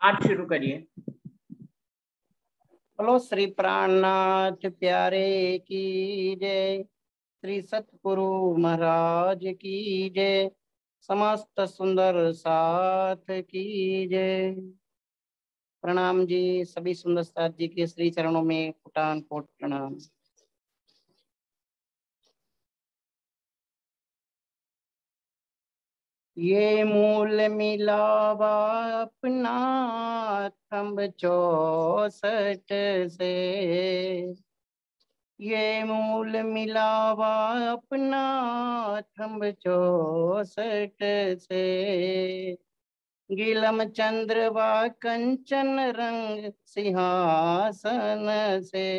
आप शुरू करिए। बोलो श्री प्राणनाथ प्यारे की जय, श्री सतगुरु महाराज की जय, समस्त सुंदर साथ की जय। प्रणाम जी, सभी सुंदर साथ जी के श्री चरणों में कोटान कोट प्रणाम। ये मूल मिलावा अपना थंब 64 से, ये मूल मिलावा अपना थंब 64 से, गीलम चंद्र व कंचन रंग सिंहासन से,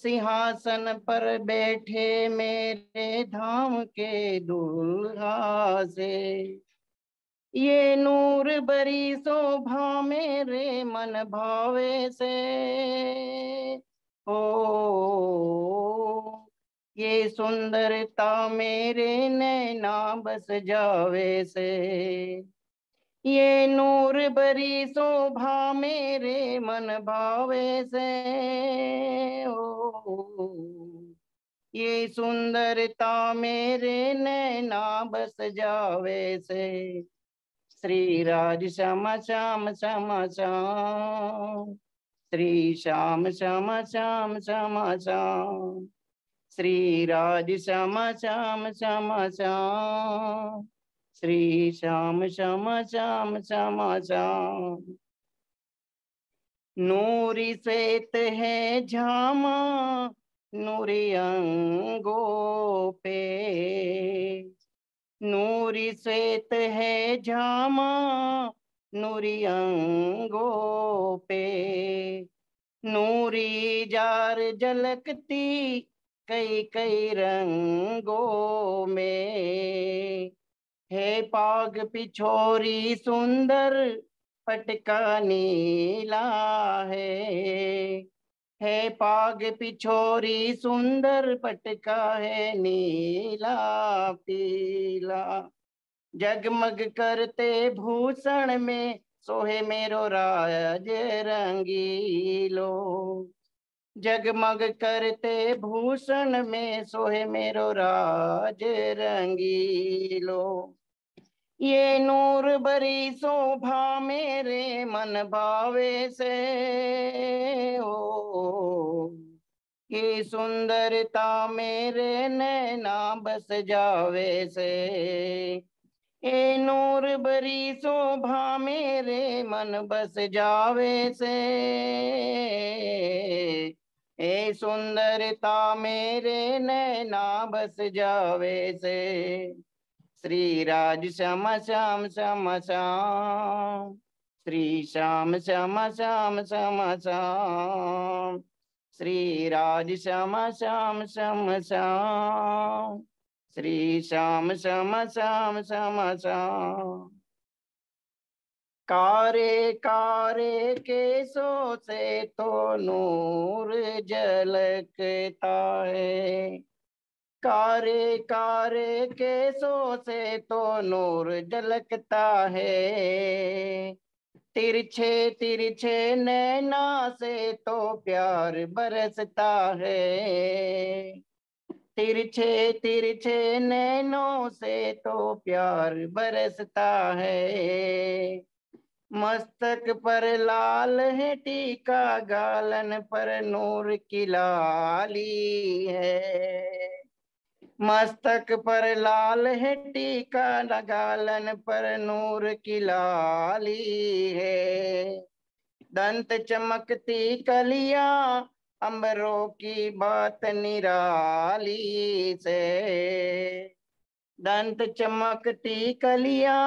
सिंहासन पर बैठे मेरे धाम के दूल्हा से, ये नूर बरी शोभा मेरे मन भावे से, ओ ये सुंदरता मेरे नैना बस जावे से, ये नूर बरी शोभा मेरे मन भावे से, ओ ये सुंदरता मेरे नैना बस जावे से, श्री राज श्याम श्याम श्याम श्याम, श्री श्याम श्याम श्याम श्याम श्याम, श्री राज श्याम श्याम श्याम श्याम, श्री श्याम श्याम श्याम श्याम श्याम। नूरी श्वेत है झामा नूरी अंगों पे, नूरी श्वेत है झामा नूरी अंगों पे, नूरी जार झलकती कई कई रंगों में, है पाग पिछोरी सुंदर पटका नीला है पाग पिछोरी सुंदर पटका है नीला पीला, जगमग करते भूषण में सोहे मेरो राज रंगीलो, जगमग करते भूषण में सोहे मेरो राज रंगीलो, ये नूर बरी शोभा मेरे मन भावे से, ओ ये सुंदरता मेरे नैना बस जावे से, ए नूर बरी शोभा मेरे मन बस जावे से, ए सुंदरता मेरे नैना बस जावे से, श्री राज श्याम श्याम श्याम श्याम, श्री श्याम श्याम श्याम श्याम श्याम, श्री राज श्याम श्याम श्याम श्याम, श्री श्याम श्याम श्याम श्याम श्याम। कारे कारे केसों से तो नूर झलकता है, कारे कारे केसों से तो नूर झलकता है, तिरछे तिरछे नैना से तो प्यार बरसता है, तिरछे तिरछे नैनों से तो प्यार बरसता है, मस्तक पर लाल है टीका गालन पर नूर की लाली है, मस्तक पर लाल है टीका गालन पर नूर की लाली है, दंत चमकती कलिया अंबरों की बात निराली से, दंत चमकती कलिया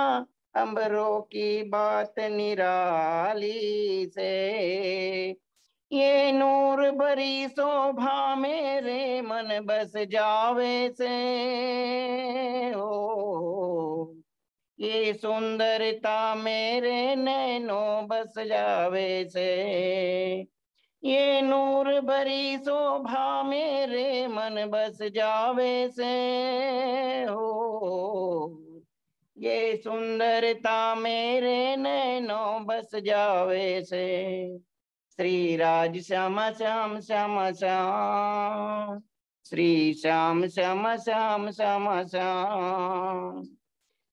अंबरों की बात निराली से, ये नूर भरी शोभा मेरे मन बस जावे से, हो ये सुंदरता मेरे नैनों बस जावे से, ये नूर भरी शोभा मेरे मन बस जावे से, हो ये सुंदरता मेरे नैनों बस जावे से। श्री राज श्यामा श्याम श्यामा श्याम, श्री श्याम श्यामा श्याम श्यामा श्याम,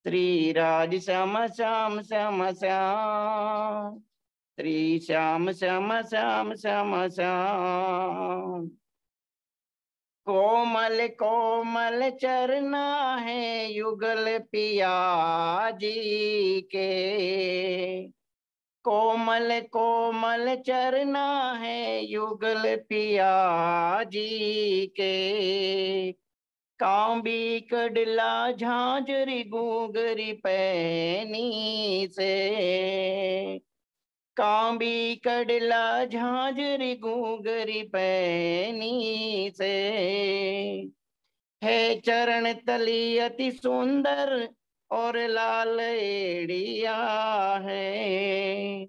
श्री राज श्यामा श्याम श्यामा श्याम, श्री श्याम श्यामा श्याम श्यामा श्याम। कोमल कोमल चरना है युगल पिया जी के। कोमल कोमल चरना है युगल पिया जी के। कांबी कड़ला झांझरी गूंगरी पैनी से। कांबी कड़ला झांझरी गूंगरी पैनी से। है चरण तली अति सुंदर और लाल एड़िया है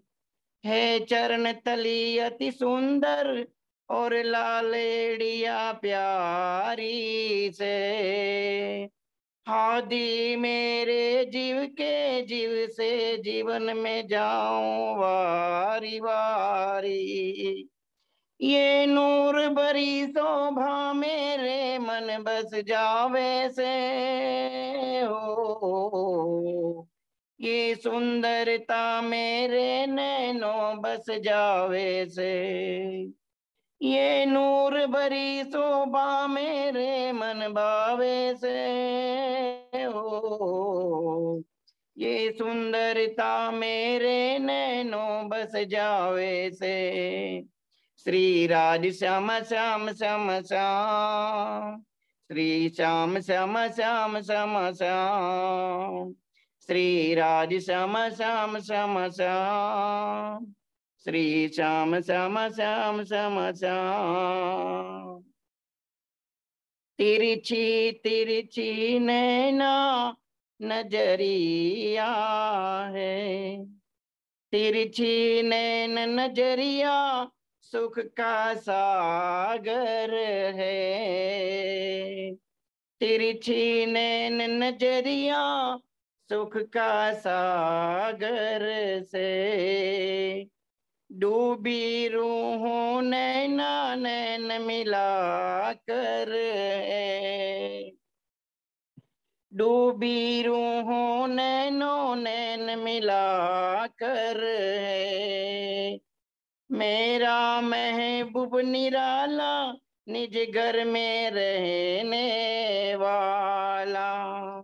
चरण तली अति सुंदर और लाल एड़िया प्यारी से। हादी मेरे जीव के जीव से जीवन में जाऊं वारी वारी। ये नूर भरी शोभा मेरे मन बस जावे से हो। ये सुंदरता मेरे नैनों बस जावे से। ये नूर भरी शोभा मेरे मन भावे से हो। ये सुंदरता मेरे नैनों बस जावे से। श्री राज श्याम श्याम श्याम श्याम, श्री श्याम श्याम श्याम श्याम श्याम, श्री राज श्याम श्याम श्याम श्याम, श्री श्याम श्याम श्याम श्याम श्याम। तिरछी तिरछी नैना नजरिया है। तिरछी नैन नजरिया सुख का सागर है। तिरछी नैन नजरिया सुख का सागर से। डूबी रूहों नैना नैन मिला कर है। डूबी रूहों नैनों नैन मिला कर है। मेरा महबूब निराला निज घर में रहने वाला।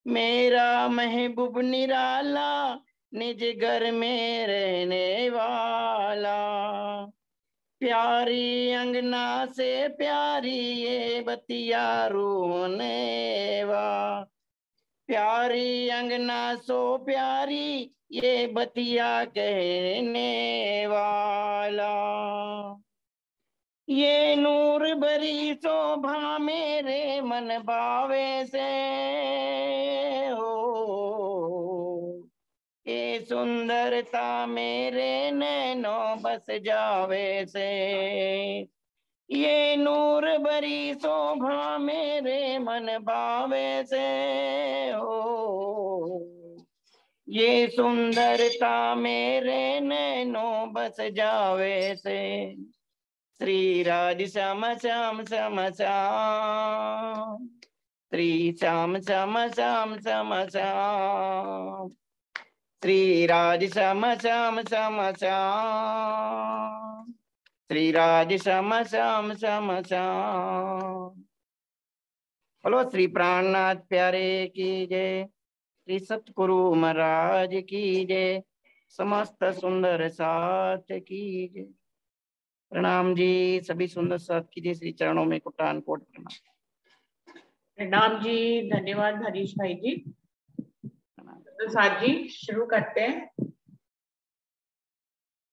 मेरा महबूब निराला निज घर में रहने वाला। प्यारी अंगना से प्यारी ये बतिया रोने वा। प्यारी अंगना सो प्यारी ये बतिया कहने वाला। ये नूर भरी शोभा मेरे मन भावे से हो। ये सुंदरता मेरे नैनों बस जावे से। ये नूर भरी शोभा मेरे मन भावे से हो। ये सुंदरता मेरे नैनों बस जावे से। श्री राज श्याम श्याम श्याम श्याम, श्री श्याम श्याम श्याम श्याम श्याम, श्री राज श्याम श्याम श्याम श्याम, श्री राज श्याम श्याम श्याम श्याम। बोलो श्री प्राणनाथ प्यारे की जय, श्री सतगुरु महाराज की जय, समस्त सुंदर साथ की जय। प्रणाम जी, सभी सुंदर साथ कीजिए श्री चरणों में कोटान कोट प्रणाम। प्रणाम जी, धन्यवाद हरीश भाई जी। तो साथ जी शुरू करते हैं।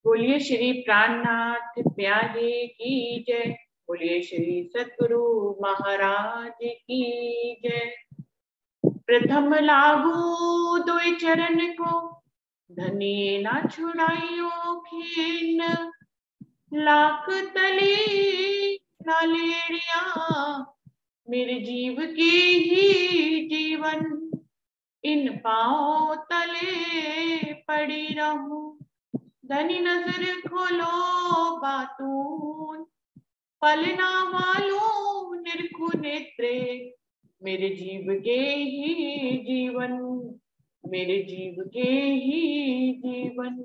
बोलिए श्री प्राणनाथ प्यारे की जय, बोलिए श्री सतगुरु महाराज की जय। प्रथम लागू दुई चरण को, धनी ना छुड़ाइयो खीन। लाख तली लालेड़िया, मेरे जीव की ही जीवन। इन पाँव तले पड़ी रहूं। धनी नजर खोलो बातून, पलना वालों निरखु नेत्रे, मेरे जीव के ही जीवन, मेरे जीव के ही जीवन।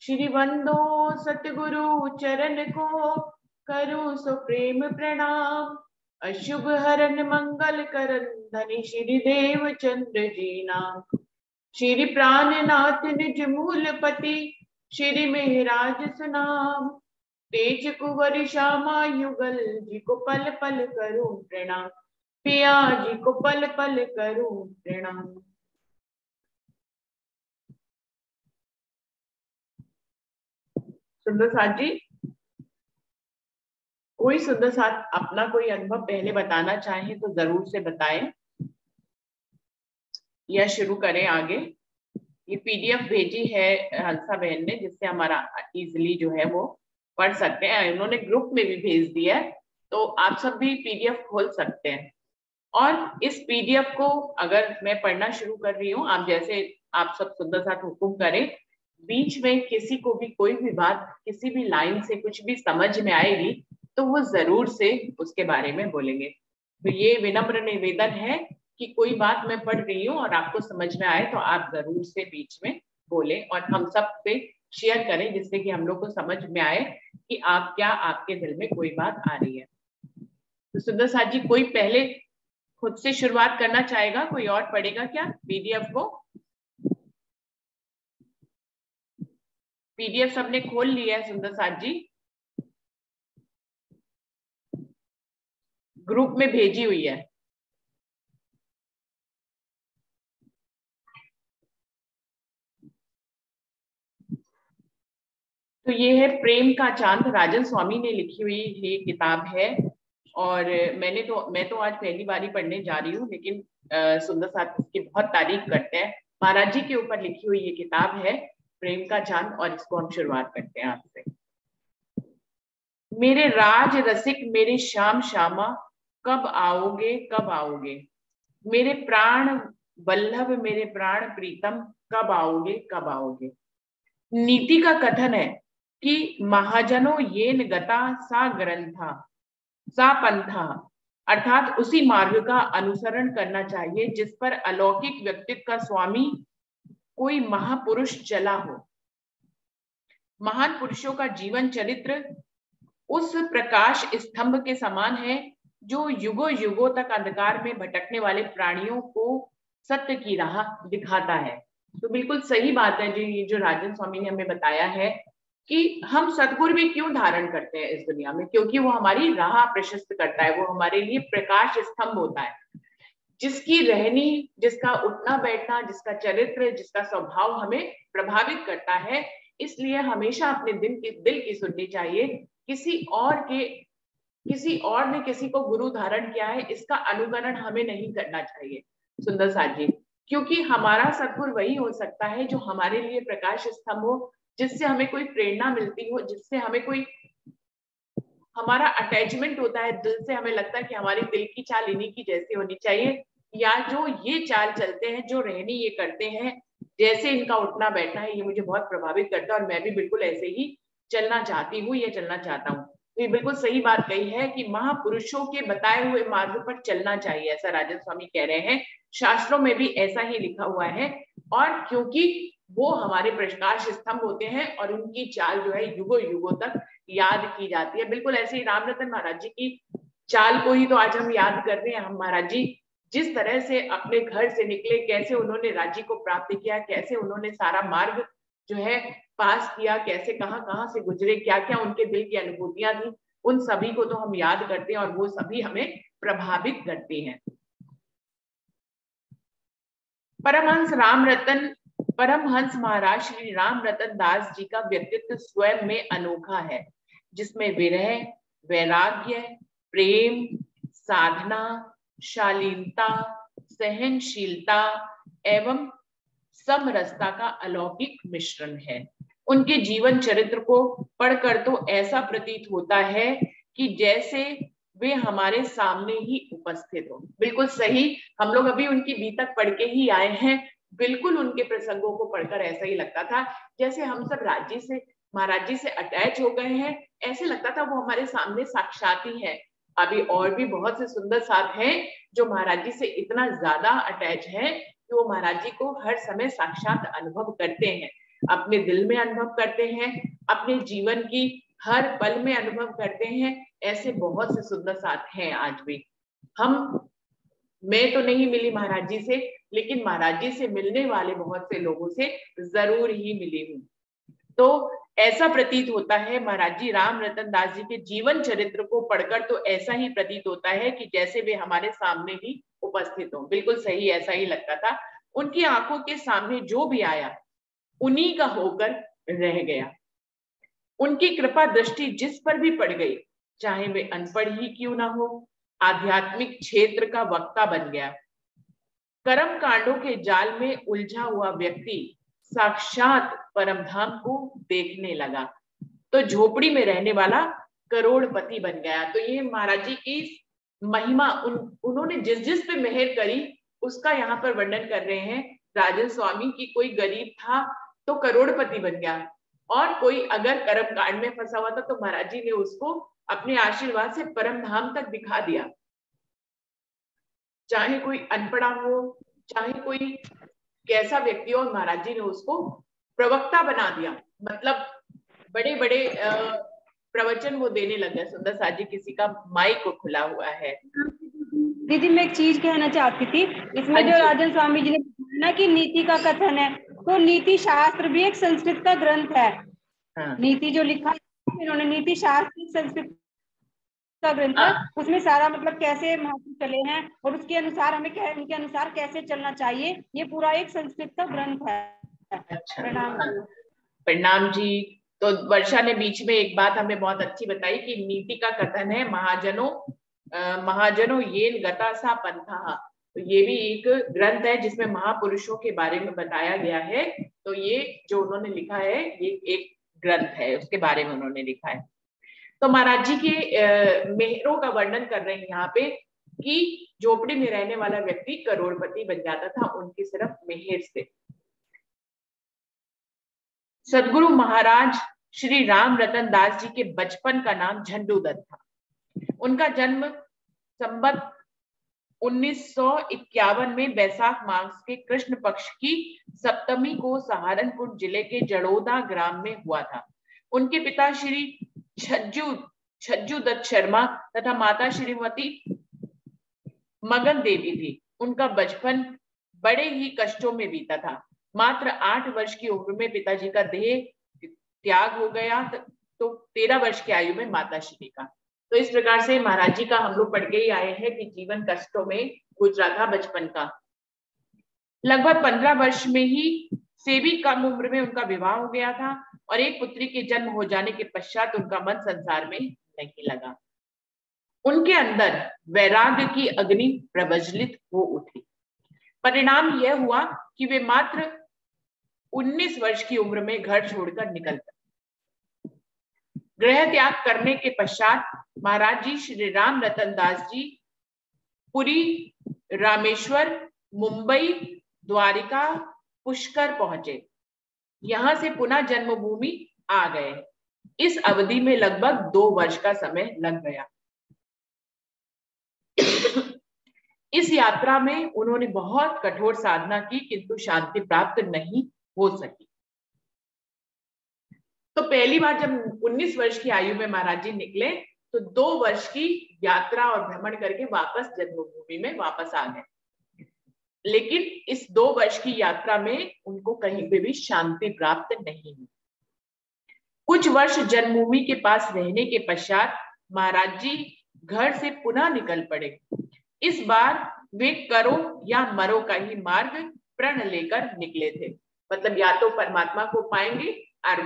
श्री बंदो सतगुरु चरण को, करूं सो प्रेम प्रणाम। अशुभ हरन मंगल करन, धनी श्री देव चंद्र जी नाम। श्री प्राणनाथ निज मूल पति, श्री मेहराज सुनाम। तेज कुंवर श्यामा युगल, जी को पल पल करूं प्रणाम। पिया जी को पल पल करूं प्रणाम। सुंदर साथ जी, कोई सुंदर साथ अपना कोई अनुभव पहले बताना चाहे तो जरूर से बताएं, या शुरू करें आगे। ये पीडीएफ भेजी है हंसा बहन ने, जिससे हमारा इजिली जो है वो पढ़ सकते हैं। उन्होंने ग्रुप में भी भेज दिया है, तो आप सब भी पीडीएफ खोल सकते हैं। और इस पीडीएफ को अगर मैं पढ़ना शुरू कर रही हूँ, आप जैसे आप सब सुंदर साथ हुक्म करें, बीच में किसी को भी कोई भी बात किसी भी लाइन से कुछ भी समझ में आएगी तो वो जरूर से उसके बारे में बोलेंगे। तो ये विनम्र निवेदन है कि कोई बात मैं पढ़ रही हूँ और आपको समझ में आए तो आप जरूर से बीच में बोले और हम सब पे शेयर करें, जिससे कि हम लोग को समझ में आए कि आप क्या, आपके दिल में कोई बात आ रही है। तो सुंदर साथ जी, कोई पहले खुद से शुरुआत करना चाहेगा? कोई और पढ़ेगा क्या पीडीएफ को? पीडीएफ सबने खोल लिया है सुंदर साथ जी? ग्रुप में भेजी हुई है। तो ये है प्रेम का चांद, राजन स्वामी ने लिखी हुई ये किताब है। और मैं तो आज पहली बार ही पढ़ने जा रही हूँ, लेकिन सुंदर साथ इसकी बहुत तारीफ करते हैं। महाराज जी के ऊपर लिखी हुई ये किताब है प्रेम का चांद, और इसको हम शुरुआत करते हैं आपसे। मेरे राज रसिक मेरे श्याम श्यामा, कब आओगे कब आओगे। मेरे प्राण वल्लभ मेरे प्राण प्रीतम, कब आओगे कब आओगे। नीति का कथन है कि महाजनों येन गता सा ग्रंथा सा पंथा, अर्थात उसी मार्ग का अनुसरण करना चाहिए जिस पर अलौकिक व्यक्तित्व का स्वामी कोई महापुरुष चला हो। महान पुरुषों का जीवन चरित्र उस प्रकाश स्तंभ के समान है जो युगों युगों तक अंधकार में भटकने वाले प्राणियों को सत्य की राह दिखाता है। तो बिल्कुल सही बात है जी, ये जो राजन स्वामी ने हमें बताया है कि हम सद्गुरु भी क्यों धारण करते हैं इस दुनिया में, क्योंकि वो हमारी राह प्रशस्त करता है, वो हमारे लिए प्रकाश स्तंभ होता है। जिसकी रहनी, जिसका उठना बैठना, जिसका चरित्र, जिसका स्वभाव हमें प्रभावित करता है, इसलिए हमेशा अपने दिल की सुननी चाहिए। किसी और ने किसी को गुरु धारण किया है, इसका अनुकरण हमें नहीं करना चाहिए सुंदर साथ जी, क्योंकि हमारा सद्गुरु वही हो सकता है जो हमारे लिए प्रकाश स्तंभ हो, जिससे हमें कोई प्रेरणा मिलती हो, जिससे हमें कोई हमारा अटैचमेंट होता है दिल से, हमें लगता है कि हमारी दिल की चाल इन्हीं की जैसी होनी चाहिए, या जो ये चाल चलते हैं, जो रहनी ये करते हैं, जैसे इनका उठना बैठना है, ये मुझे बहुत प्रभावित करता है और मैं भी बिल्कुल ऐसे ही चलना चाहती हूँ या चलना चाहता हूँ। तो ये बिल्कुल सही बात कही है कि महापुरुषों के बताए हुए मार्ग पर चलना चाहिए, ऐसा राजन स्वामी कह रहे हैं। शास्त्रों में भी ऐसा ही लिखा हुआ है, और क्योंकि वो हमारे प्रकाश स्तंभ होते हैं और उनकी चाल जो है युगों युगों तक याद की जाती है। बिल्कुल ऐसे ही राम रतन महाराज जी की चाल को ही तो आज हम याद कर रहे हैं। हम महाराज जी जिस तरह से अपने घर से निकले, कैसे उन्होंने राज्य को प्राप्त किया, कैसे उन्होंने सारा मार्ग जो है पास किया, कैसे कहाँ कहाँ से गुजरे, क्या क्या उनके दिल की अनुभूतियां थी, उन सभी को तो हम याद करते हैं और वो सभी हमें प्रभावित करती हैं। परमहंस महाराज श्री राम रतन दास जी का व्यक्तित्व स्वयं में अनोखा है, जिसमें विरह, वैराग्य, प्रेम, साधना, शालीनता, सहनशीलता एवं समरसता का अलौकिक मिश्रण है। उनके जीवन चरित्र को पढ़कर तो ऐसा प्रतीत होता है कि जैसे वे हमारे सामने ही उपस्थित हो। बिल्कुल सही, हम लोग अभी उनकी बीतक पढ़ के ही आए हैं। बिल्कुल उनके प्रसंगों को पढ़कर ऐसा ही लगता था जैसे हम सब महाराज जी से अटैच हो गए हैं। ऐसे लगता था वो हमारे सामने साक्षात ही है। अभी और भी बहुत से सुंदर साथ हैं जो महाराज जी से इतना ज्यादा अटैच है कि वो महाराज जी को हर समय साक्षात अनुभव करते हैं, अपने दिल में अनुभव करते हैं, अपने जीवन की हर पल में अनुभव करते हैं। ऐसे बहुत से सुंदर साथ हैं आज भी। मैं तो नहीं मिली महाराज जी से, लेकिन महाराज जी से मिलने वाले बहुत से लोगों से जरूर ही मिली हूँ। तो ऐसा प्रतीत होता है महाराज जी राम रतन दास जी के जीवन चरित्र को पढ़कर, तो ऐसा ही प्रतीत होता है कि जैसे वे हमारे सामने ही उपस्थित हो। बिल्कुल सही, ऐसा ही लगता था। उनकी आंखों के सामने जो भी आया उन्हीं का होकर रह गया। उनकी कृपा दृष्टि जिस पर भी पड़ गई, चाहे वे अनपढ़ ही क्यों ना हो, आध्यात्मिक क्षेत्र का वक्ता बन गया। कर्म कांडों के जाल में उलझा हुआ व्यक्ति साक्षात परमधाम को देखने लगा, तो झोपड़ी में रहने वाला करोड़पति बन गया। तो ये महाराज जी की महिमा, उन्होंने जिस जिस पे मेहर करी उसका यहाँ पर वर्णन कर रहे हैं। राजन स्वामी की कोई गरीब था तो करोड़पति बन गया, और कोई अगर कर्म कांड में फंसा हुआ था तो महाराज जी ने उसको अपने आशीर्वाद से परम धाम तक दिखा दिया। चाहे कोई अनपढ़ा हो, चाहे कोई कैसा व्यक्ति हो, महाराज जी ने उसको प्रवक्ता बना दिया। मतलब बड़े बड़े प्रवचन वो देने लगे। सुंदर साथ जी, किसी का माइक खुला हुआ है। दीदी मैं एक चीज कहना चाहती थी, इसमें जो राजन स्वामी जी ने ना कि नीति का कथन है, तो नीति शास्त्र भी एक संस्कृत का ग्रंथ है। हाँ। नीति जो लिखा है इन्होंने, नीति शास्त्र संस्कृत का ग्रंथ है। उसमें सारा मतलब कैसे महात्मा चले हैं और उसके अनुसार हमें उनके अनुसार कैसे चलना चाहिए, ये पूरा एक संस्कृत का ग्रंथ है। अच्छा, प्रणाम। प्रणाम जी। तो वर्षा ने बीच में एक बात हमें बहुत अच्छी बताई कि नीति का कथन है महाजनों येन गता सा पंथा। तो ये भी एक ग्रंथ है जिसमें महापुरुषों के बारे में बताया गया है। तो ये जो उन्होंने लिखा है ये एक ग्रंथ है, उसके बारे में उन्होंने लिखा है। तो महाराज जी के मेहरों का वर्णन कर रहे हैं यहाँ पे कि झोपड़ी में रहने वाला व्यक्ति करोड़पति बन जाता था उनकी सिर्फ मेहर से। सदगुरु महाराज श्री राम रतन दास जी के बचपन का नाम झंडू दत्त था। उनका जन्म संवत 1951 में बैसाख मास के कृष्ण पक्ष की सप्तमी को सहारनपुर जिले के जड़ोदा ग्राम में हुआ था। उनके पिता श्री छज्जू दत्त शर्मा तथा माता श्रीमती मगन देवी थी। उनका बचपन बड़े ही कष्टों में बीता था। मात्र 8 वर्ष की उम्र में पिताजी का देह त्याग हो गया, तो 13 वर्ष की आयु में माता श्री का। तो इस प्रकार से महाराज जी का हम लोग पढ़ के ही आए हैं कि जीवन कष्टों में गुजरा था बचपन का। लगभग 15 वर्ष में ही से भी कम उम्र में उनका विवाह हो गया था और एक पुत्री के जन्म हो जाने के पश्चात उनका मन संसार में नहीं लगा। उनके अंदर वैराग्य की अग्नि प्रज्वलित हो उठी। परिणाम यह हुआ कि वे मात्र 19 वर्ष की उम्र में घर छोड़कर निकल गए। गृह त्याग करने के पश्चात महाराज जी श्री राम रतन दास जी पुरी, रामेश्वर, मुंबई, द्वारिका, पुष्कर पहुंचे। यहां से पुनः जन्मभूमि आ गए। इस अवधि में लगभग 2 वर्ष का समय लग गया। इस यात्रा में उन्होंने बहुत कठोर साधना की, किंतु शांति प्राप्त नहीं हो सकी। तो पहली बार जब 19 वर्ष की आयु में महाराज जी निकले तो 2 वर्ष की यात्रा और भ्रमण करके वापस जन्मभूमि में वापस आ गए। लेकिन इस 2 वर्ष की यात्रा में उनको कहीं पे भी शांति प्राप्त नहीं हुई। कुछ वर्ष जन्मभूमि के पास रहने के पश्चात महाराज जी घर से पुनः निकल पड़े। इस बार वे करो या मरो का ही मार्ग प्रण लेकर निकले थे। मतलब या तो परमात्मा को पाएंगे और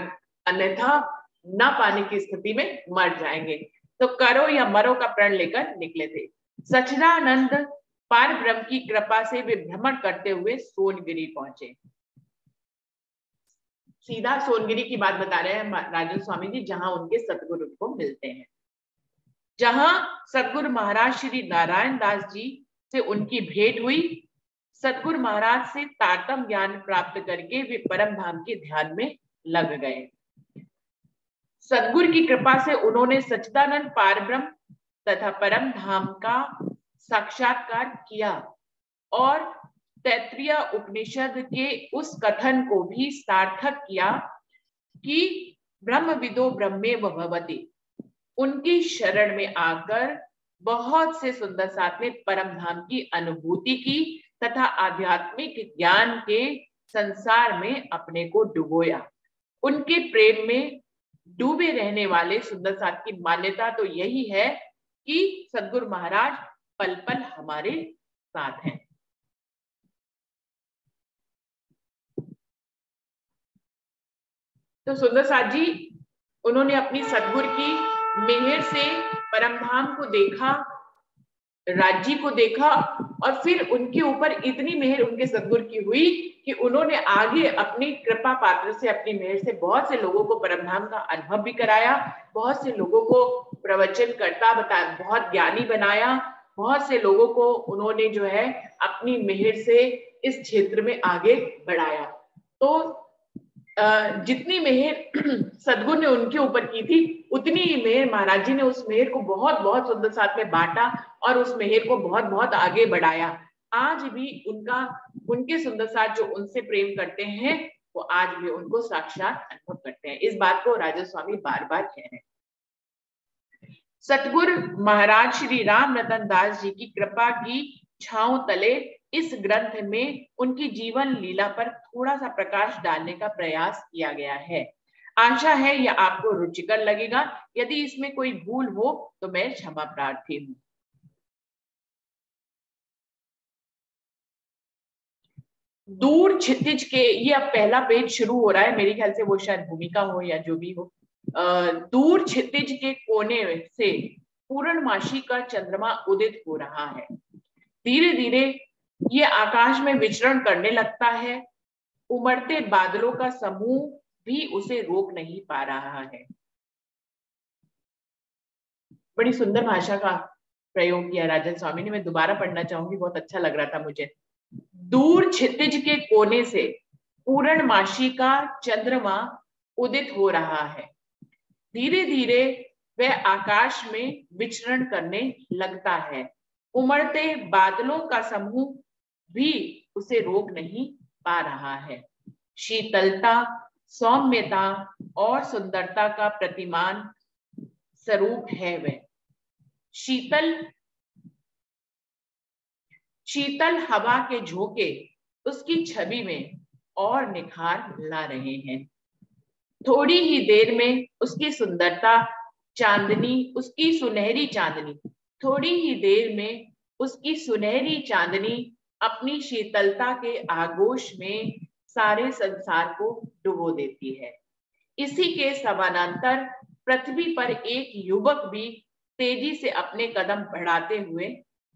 अन्यथा न पाने की स्थिति में मर जाएंगे। तो करो या मरो का प्रण लेकर निकले थे। सच्चिदानंद पार ब्रह्म की कृपा से वे भ्रमण करते हुए सोनगिरी पहुंचे। सीधा सोनगिरी की बात बता रहे हैं राजन स्वामी जी, जहां उनके सतगुरु को मिलते हैं। जहां सतगुरु महाराज श्री नारायण दास जी से उनकी भेंट हुई। सतगुरु महाराज से तारतम ज्ञान प्राप्त करके वे परम धाम के ध्यान में लग गए। सतगुरु की कृपा से उन्होंने सच्चिदानंद पारब्रह्म तथा परम धाम का साक्षात्कार किया और तैत्तिरीय उपनिषद के उस कथन को भी सार्थक किया कि ब्रह्मविदो ब्रह्मेव भवति। उनकी शरण में आकर बहुत से सुंदर साथ ने परम धाम की अनुभूति की तथा आध्यात्मिक ज्ञान के संसार में अपने को डुबोया। उनके प्रेम में डूबे रहने वाले सुंदर साथ की मान्यता तो यही है कि सतगुरु महाराज पल पल हमारे साथ हैं। तो सुंदर साथ जी उन्होंने अपनी सतगुरु की मेहर से परमधाम को देखा, राज्य को देखा और फिर उनके ऊपर इतनी मेहर उनके सतगुरु की हुई कि उन्होंने आगे अपनी कृपा पात्र से, अपनी मेहर से बहुत से लोगों को परमधाम का अनुभव भी कराया, बहुत से लोगों को प्रवचन करता बताया, बहुत ज्ञानी बनाया, बहुत से लोगों को उन्होंने जो है अपनी मेहर से इस क्षेत्र में आगे बढ़ाया। तो जितनी मेहर सदगुरु ने उनके ऊपर की थी उतनी ही मेहर महाराज जी ने उस मेहर को बहुत बहुत सुंदर साथ में बांटा और उस मेहर को बहुत बहुत आगे बढ़ाया। आज भी उनके सुंदर साथ जो उनसे प्रेम करते हैं वो आज भी उनको साक्षात अनुभव करते हैं। इस बात को राजा स्वामी बार बार कह रहे हैं। सतगुरु महाराज श्री राम रतन दास जी की कृपा की छांव तले इस ग्रंथ में उनकी जीवन लीला पर थोड़ा सा प्रकाश डालने का प्रयास किया गया है। आशा है यह आपको रुचिकर लगेगा। यदि इसमें कोई भूल हो तो मैं क्षमा प्रार्थी हूं। दूर क्षितिज के, ये अब पहला पेज शुरू हो रहा है, मेरे ख्याल से वो शायद भूमिका हो या जो भी हो। दूर क्षितिज के कोने से पूर्णमासी का चंद्रमा उदित हो रहा है। धीरे धीरे ये आकाश में विचरण करने लगता है। उमड़ते बादलों का समूह भी उसे रोक नहीं पा रहा है। बड़ी सुंदर भाषा का प्रयोग किया राजन स्वामी ने, मैं दोबारा पढ़ना चाहूंगी, बहुत अच्छा लग रहा था मुझे। दूर क्षितिज के कोने से पूर्णमासी का चंद्रमा उदित हो रहा है। धीरे धीरे वह आकाश में विचरण करने लगता है। उमड़ते बादलों का समूह भी उसे रोक नहीं पा रहा है। शीतलता, सौम्यता और सुंदरता का प्रतिमान स्वरूप है वह। शीतल हवा के झोंके उसकी छवि में और निखार ला रहे हैं। थोड़ी ही देर में उसकी सुंदरता चांदनी, उसकी सुनहरी चांदनी, थोड़ी ही देर में उसकी सुनहरी चांदनी अपनी शीतलता के आगोश में सारे संसार को डुबो देती है। इसी के समानांतर पृथ्वी पर एक युवक भी तेजी से अपने कदम बढ़ाते हुए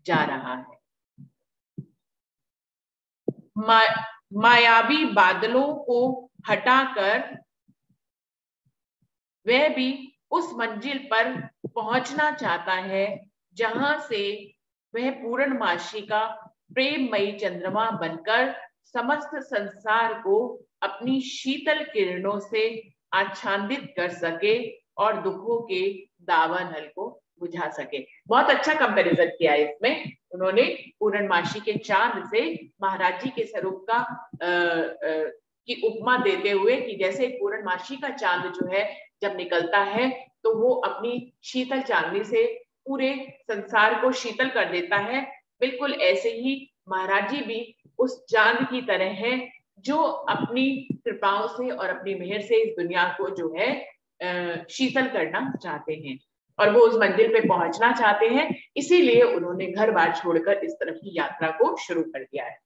जा रहा है। मायावी बादलों को हटाकर वह भी उस मंजिल पर पहुंचना चाहता है जहां से वह पूर्णमासी का प्रेममयी चंद्रमा बनकर समस्त संसार को अपनी शीतल किरणों से आच्छादित कर सके और दुखों के दावानल को बुझा सके। बहुत अच्छा कंपैरिजन किया है इसमें उन्होंने पूर्णमासी के चांद से महाराज जी के स्वरूप का की उपमा देते हुए कि जैसे पूर्णमासी का चांद जो है जब निकलता है तो वो अपनी शीतल चांदनी से पूरे संसार को शीतल कर देता है। बिल्कुल ऐसे ही महाराज जी भी उस चांद की तरह है जो अपनी कृपाओं से और अपनी मेहर से इस दुनिया को जो है शीतल करना चाहते हैं और वो उस मंजिल पे पहुंचना चाहते हैं। इसीलिए उन्होंने घर बार छोड़कर इस तरफ की यात्रा को शुरू कर दिया है।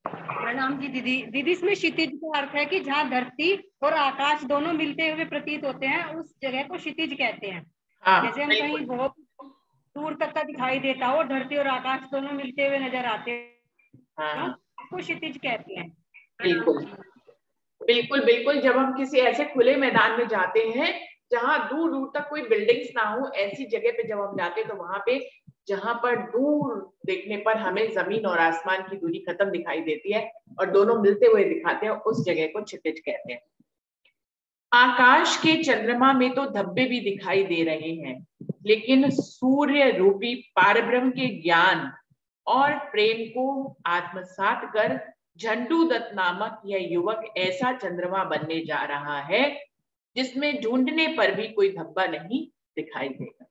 प्रणाम जी दीदी इसमें क्षितिज का अर्थ है कि जहाँ धरती और आकाश दोनों मिलते हुए प्रतीत होते हैं उस जगह को क्षितिज कहते हैं। जैसे हम कहीं बहुत दूर तक का दिखाई देता हो, धरती और आकाश दोनों मिलते हुए नजर आते हैं, उसको क्षितिज कहते हैं। बिल्कुल। बिल्कुल बिल्कुल, जब हम किसी ऐसे खुले मैदान में जाते हैं जहां दूर दूर तक कोई बिल्डिंग्स ना हो, ऐसी जगह पे जब हम जाते हैं तो वहां पे जहां पर दूर देखने पर हमें जमीन और आसमान की दूरी खत्म दिखाई देती है और दोनों मिलते हुए दिखाते हैं, उस जगह को क्षितिज कहते हैं। आकाश के चंद्रमा में तो धब्बे भी दिखाई दे रहे हैं, लेकिन सूर्य रूपी पारब्रह्म के ज्ञान और प्रेम को आत्मसात कर झंडू दत्त नामक यह युवक ऐसा चंद्रमा बनने जा रहा है जिसमें ढूंढने पर भी कोई धब्बा नहीं दिखाई देगा।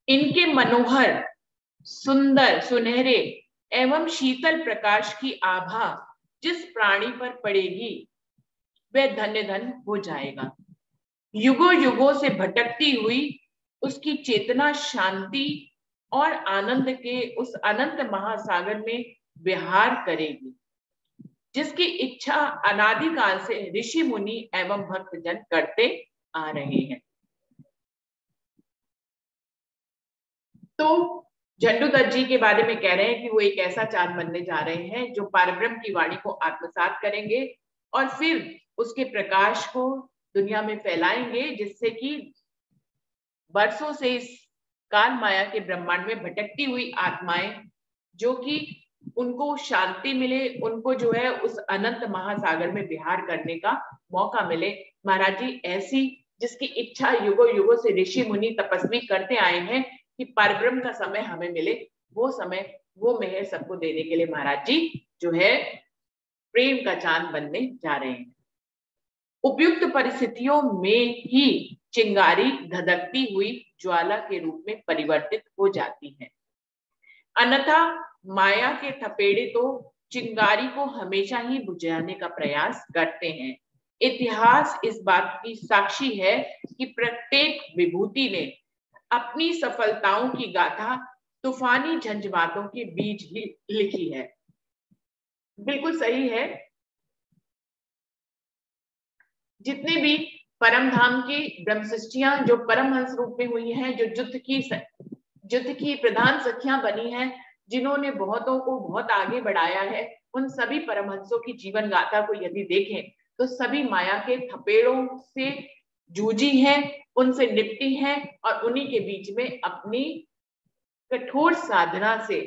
इनके मनोहर, सुंदर, सुनहरे एवं शीतल प्रकाश की आभा जिस प्राणी पर पड़ेगी वह धन्य धन हो जाएगा। युगों युगों से भटकती हुई उसकी चेतना शांति और आनंद के उस अनंत महासागर में विहार करेगी, जिसकी इच्छा अनादिकाल से ऋषि मुनि एवं भक्तजन करते आ रहे हैं। तो झंडू दत्त जी के बारे में कह रहे हैं कि वो एक ऐसा चांद बनने जा रहे हैं जो पारब्रह्म की वाणी को आत्मसात करेंगे और फिर उसके प्रकाश को दुनिया में फैलाएंगे, जिससे कि वर्षों से इस काल माया के ब्रह्मांड में भटकती हुई आत्माएं जो कि उनको शांति मिले, उनको जो है उस अनंत महासागर में विहार करने का मौका मिले। महाराज जी ऐसी जिसकी इच्छा युगों युगों से ऋषि मुनि तपस्वी करते आए हैं कि परब्रह्म का समय हमें मिले, वो समय वो मेहर सबको देने के लिए महाराज जी जो है प्रेम का चांद बनने जा रहे हैं। उपयुक्त परिस्थितियों में ही चिंगारी धधकती हुई ज्वाला के रूप में परिवर्तित हो जाती है, अन्यथा माया के थपेड़े तो चिंगारी को हमेशा ही बुझाने का प्रयास करते हैं। इतिहास इस बात की साक्षी है कि प्रत्येक विभूति ने अपनी सफलताओं की गाथा तूफानी झंझमातों के बीच ही लिखी है। बिल्कुल सही है। जितने भी परम धाम की ब्रह्म सृष्टियां जो परमहंस रूप में हुई हैं, जो युद्ध की प्रधान सखियां बनी हैं, जिन्होंने बहुतों को बहुत आगे बढ़ाया है, उन सभी परमहंसों की जीवन गाथा को यदि देखें तो सभी माया के थपेड़ों से जूझी हैं, उनसे निपटी हैं और उन्हीं के बीच में अपनी कठोर साधना से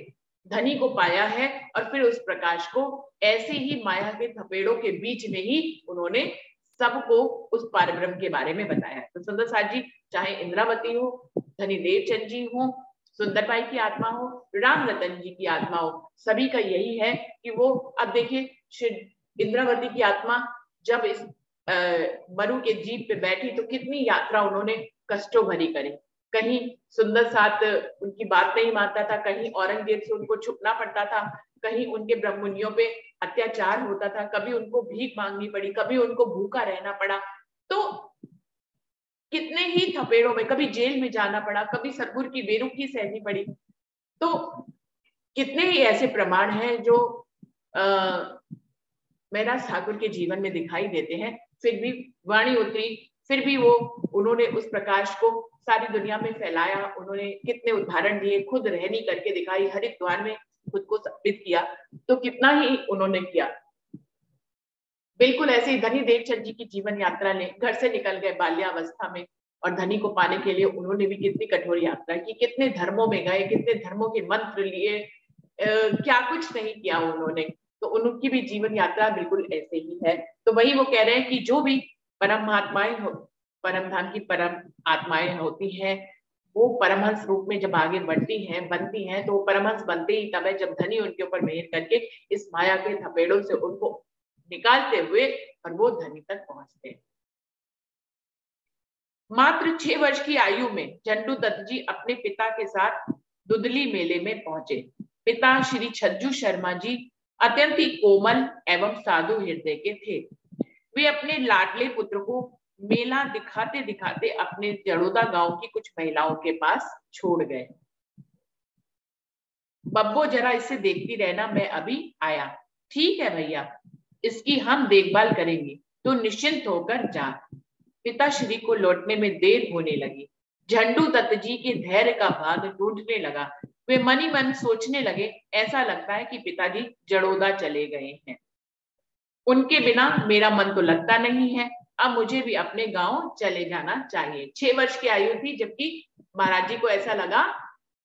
धनी को पाया है और फिर उस प्रकाश को ऐसे ही माया के थपेड़ों के बीच में ही उन्होंने सबको उस पारब्रह्म के बारे में बताया। तो सुंदर साथ जी चाहे इंद्रावती हो, धनी देवचंद जी हो, सुंदर बाई की आत्मा हो, राम रतन जी की आत्मा हो, सभी का यही है कि वो अब देखिए इंद्रावती की आत्मा जब इस मरु के जीप पे बैठी तो कितनी यात्रा उन्होंने कष्टों भरी करी। कहीं सुंदर साथ उनकी बात नहीं मानता था, कहीं औरंगजेब से उनको छुपना पड़ता था, कहीं उनके ब्राह्मणियों पे अत्याचार होता था, कभी उनको भीख मांगनी पड़ी, कभी उनको भूखा रहना पड़ा। तो कितने ही थपेड़ों में, कभी जेल में जाना पड़ा, कभी सतगुर की बेरुखी सहनी पड़ी। तो कितने ही ऐसे प्रमाण हैं जो महराज ठाकुर के जीवन में दिखाई देते हैं। फिर भी वाणी उतरी, फिर भी वो उन्होंने उस प्रकाश को सारी दुनिया में फैलाया। उन्होंने कितने उदाहरण दिए, खुद रहनी करके दिखाई, हरिद्वार में खुद को साबित किया, तो कितना ही उन्होंने किया। बिल्कुल ऐसे ही धनी देवचंद जी की जीवन यात्रा ने घर से निकल गए बाल्यावस्था में और धनी को पाने के लिए उन्होंने भी कितनी कठोर यात्रा की, कितने धर्मों में गए, कितने धर्मों के मंत्र लिए, क्या कुछ नहीं किया उन्होंने। तो उनकी भी जीवन यात्रा बिल्कुल ऐसे ही है। तो वही वो कह रहे हैं कि जो भी परम आत्माएं हो, परम धाम की परम आत्माएं होती हैं, वो परमहंस रूप में जब आगे बढ़ती हैं, बनती हैं, तो वो परमहंस बनते ही तब है जब धनी उनके ऊपर मेहर करके इस माया के थपेड़ों से उनको निकालते हुए और वो धनी तक पहुंचते हैं। मात्र 6 वर्ष की आयु में झंडू दत्त जी अपने पिता के साथ दुदली मेले में पहुंचे। पिता श्री छज्जू शर्मा जी अत्यंत ही कोमल एवं साधु हृदय के थे। वे अपने लाडले पुत्र को मेला दिखाते दिखाते अपने जड़ोदा गांव की कुछ महिलाओं के पास छोड़ गए। बब्बो जरा इसे देखती रहना, मैं अभी आया। ठीक है भैया, इसकी हम देखभाल करेंगे, तो निश्चिंत होकर जा। पिताश्री को लौटने में देर होने लगी। झंडू दत्त जी के धैर्य का भाग टूटने लगा। वे मन ही मन सोचने लगे, ऐसा लगता है कि पिताजी जड़ोदा चले गए हैं। उनके बिना मेरा मन तो लगता नहीं है, अब मुझे भी अपने गांव चले जाना चाहिए। 6 वर्ष की आयु थी, जबकि महाराज जी को ऐसा लगा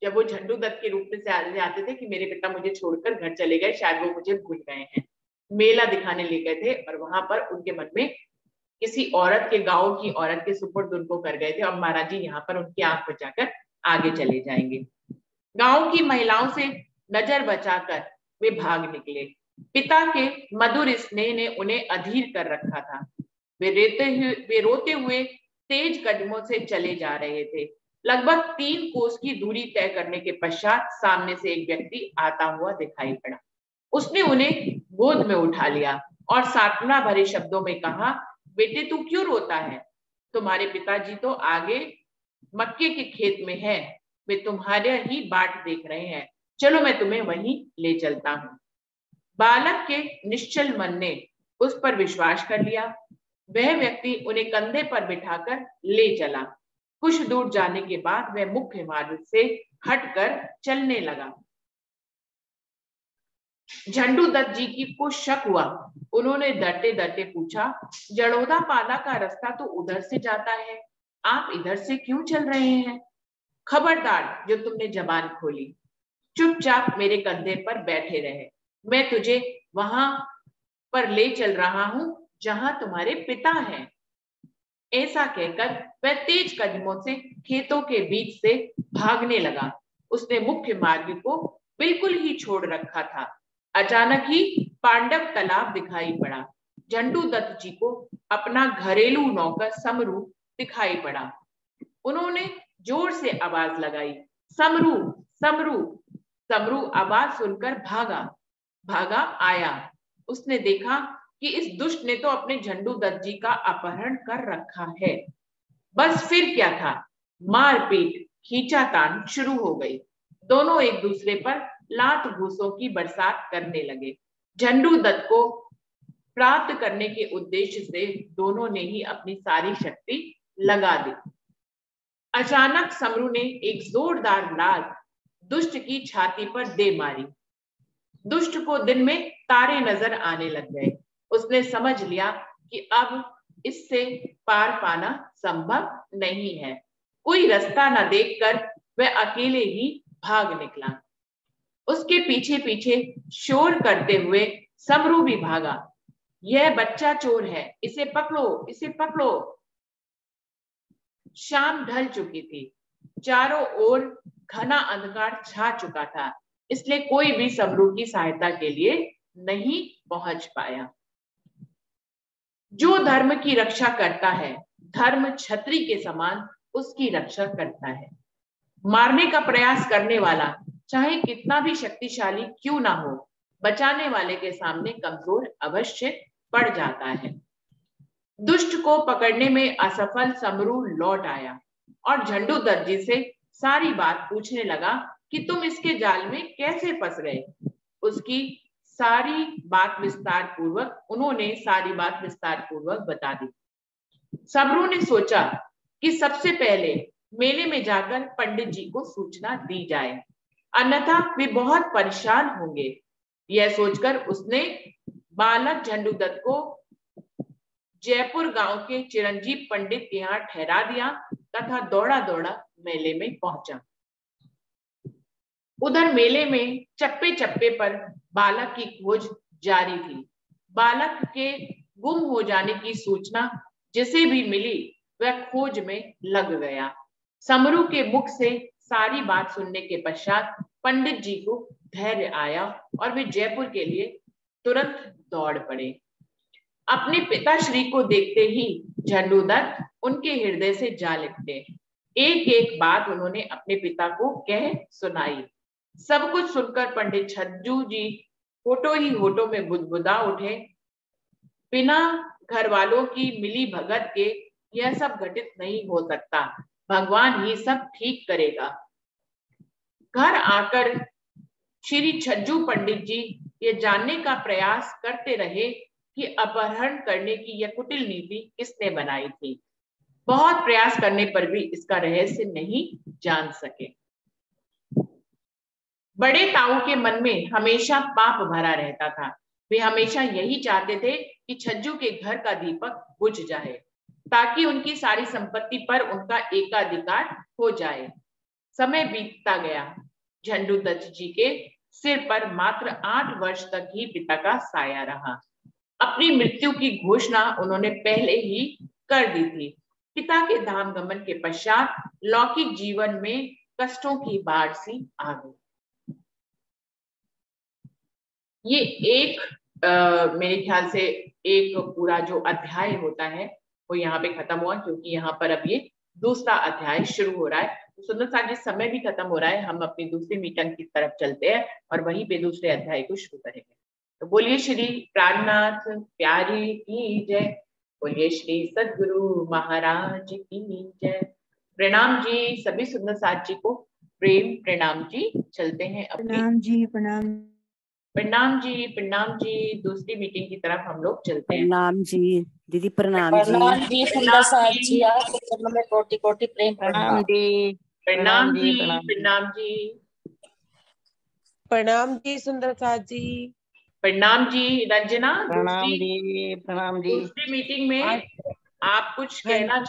जब वो झंडू दत्त के रूप में से आते थे कि मेरे पिता मुझे छोड़कर घर चले गए, शायद वो मुझे भूल गए हैं। मेला दिखाने ले गए थे और वहां पर उनके मन में किसी औरत के, गांव की औरत के सुपुर्द उनको कर गए थे, और महाराज जी यहाँ पर उनकी आंख बचाकर आगे चले जाएंगे। गांव की महिलाओं से नजर बचाकर वे भाग निकले। पिता के मधुर स्नेह ने उन्हें अधीर कर रखा था। वे रोते हुए तेज कदमों से चले जा रहे थे। लगभग 3 कोस की दूरी तय करने के पश्चात सामने से एक व्यक्ति आता हुआ दिखाई पड़ा। उसने उन्हें गोद में उठा लिया और सांत्वना भरे शब्दों में कहा, बेटे तू क्यों रोता है? तुम्हारे पिताजी तो आगे मक्के के खेत में हैं, वे तुम्हारे ही बाट देख रहे हैं, चलो मैं तुम्हें वहीं ले चलता हूँ। बालक के निश्चल मन ने उस पर विश्वास कर लिया। वह व्यक्ति उन्हें कंधे पर बिठाकर ले चला। कुछ दूर जाने के बाद वह मुख्य मार्ग से हटकर चलने लगा। झंडू दत्त जी की को शक हुआ। उन्होंने डरते डरते पूछा, जड़ौदा पाला का रास्ता तो उधर से जाता है, आप इधर से क्यों चल रहे हैं? खबरदार जो तुमने जबान खोली, चुपचाप मेरे कंधे पर बैठे रहे, मैं तुझे वहां पर ले चल रहा हूं जहां तुम्हारे पिता हैं। ऐसा कहकर वह तेज कदमों से खेतों के बीच से भागने लगा। उसने मुख्य मार्ग को बिल्कुल ही छोड़ रखा था। अचानक ही पांडव तालाब दिखाई पड़ा। झंडू दत्त जी को अपना घरेलू नौकर समरू दिखाई पड़ा। उन्होंने जोर से आवाज लगाई, समरू समरू। समरू आवाज सुनकर भागा आया। उसने देखा कि इस दुष्ट ने तो अपने झंडू दत्त जी का अपहरण कर रखा है। बस फिर क्या था, मारपीट खींचातान शुरू हो गई। दोनों एक दूसरे पर लात घूसों की बरसात करने लगे। झंडू दत्त को प्राप्त करने के उद्देश्य से दोनों ने ही अपनी सारी शक्ति लगा दी। अचानक समरू ने एक जोरदार लात दुष्ट की छाती पर दे मारी। दुष्ट को दिन में तारे नजर आने लग गए। उसने समझ लिया कि अब इससे पार पाना संभव नहीं है। कोई रास्ता न देखकर वह अकेले ही भाग निकला। उसके पीछे पीछे शोर करते हुए समरू भी भागा। यह बच्चा चोर है, इसे पकड़ो, इसे पकड़ो। शाम ढल चुकी थी। चारों ओर घना अंधकार छा चुका था, इसलिए कोई भी समरू की सहायता के लिए नहीं पहुंच पाया। जो धर्म की रक्षा करता है, धर्म छतरी के समान उसकी रक्षा करता है। मारने का प्रयास करने वाला चाहे कितना भी शक्तिशाली क्यों ना हो, बचाने वाले के सामने कमजोर अवश्य पड़ जाता है। दुष्ट को पकड़ने में असफल समरू लौट आया और झंडू दत्त जी से सारी बात पूछने लगा कि तुम इसके जाल में कैसे फंस गए। उन्होंने सारी बात विस्तार पूर्वक बता दी। समरू ने सोचा कि सबसे पहले मेले में जाकर पंडित जी को सूचना दी जाए, अन्यथा वे बहुत परेशान होंगे। यह सोचकर उसने बालक झंडू दत्त को जयपुर गांव के चिरंजीव पंडित के यहाँ ठहरा दिया तथा दौड़ा दौड़ा मेले में पहुंचा। उधर मेले में चप्पे चप्पे पर बालक की खोज जारी थी। बालक के गुम हो जाने की सूचना जिसे भी मिली वह खोज में लग गया। समरू के मुख से सारी बात सुनने के पश्चात पंडित जी को धैर्य आया और वे जयपुर के लिए तुरंत दौड़ पड़े। अपने पिताश्री को देखते ही झंडू दत्त उनके हृदय से जा लिपटे। एक एक बात उन्होंने अपने पिता को कह सुनाई। सब कुछ सुनकर पंडित छज्जू जी होठों ही होठों में बुदबुदा उठे। बिना घर वालों की मिली भगत के यह सब घटित नहीं हो सकता, भगवान ही सब ठीक करेगा। घर आकर श्री छज्जू पंडित जी ये जानने का प्रयास करते रहे कि अपहरण करने की यह कुटिल नीति किसने बनाई थी। बहुत प्रयास करने पर भी इसका रहस्य नहीं जान सके। बड़े ताऊ के मन में हमेशा पाप भरा रहता था। वे हमेशा यही चाहते थे कि छज्जू के घर का दीपक बुझ जाए, ताकि उनकी सारी संपत्ति पर उनका एकाधिकार हो जाए। समय बीतता गया। झंडू दत्त जी के सिर पर मात्र 8 वर्ष तक ही पिता का साया रहा। अपनी मृत्यु की घोषणा उन्होंने पहले ही कर दी थी। पिता के धाम गमन के पश्चात लौकिक जीवन में कष्टों की बाढ़ सी आ गई। ये एक मेरे ख्याल से एक पूरा जो अध्याय होता है वो यहाँ पे खत्म हुआ, क्योंकि यहाँ पर अब ये दूसरा अध्याय शुरू हो रहा है। सुंदर साथ जी, समय भी खत्म हो रहा है, हम अपनी दूसरी मीटिंग की तरफ चलते हैं और वहीं पे दूसरे अध्याय को शुरू करेंगे। तो बोलिए श्री प्राणनाथ प्यारी की जय, बोलिए श्री सद्गुरु महाराज की जय। प्रणाम जी सभी सुंदर साथ जी को, प्रेम प्रणाम जी। चलते हैं अपनी प्रणाम जी, प्रणाम प्रणाम जी, प्रणाम जी। दूसरी मीटिंग की तरफ हम लोग चलते हैं। प्रणाम जी दीदी, प्रणाम जी। प्रणाम जी सुंदर साथ जी, आपके चरणों में कोटि कोटि प्रेम प्रणाम जी, प्रणाम जी, प्रणाम जी। प्रणाम जी। प्रणाम जी सुंदर साथ जी। प्रणाम जी रंजना। प्रणाम जी, प्रणाम जी। दूसरी मीटिंग में आप कुछ कहना चाहो?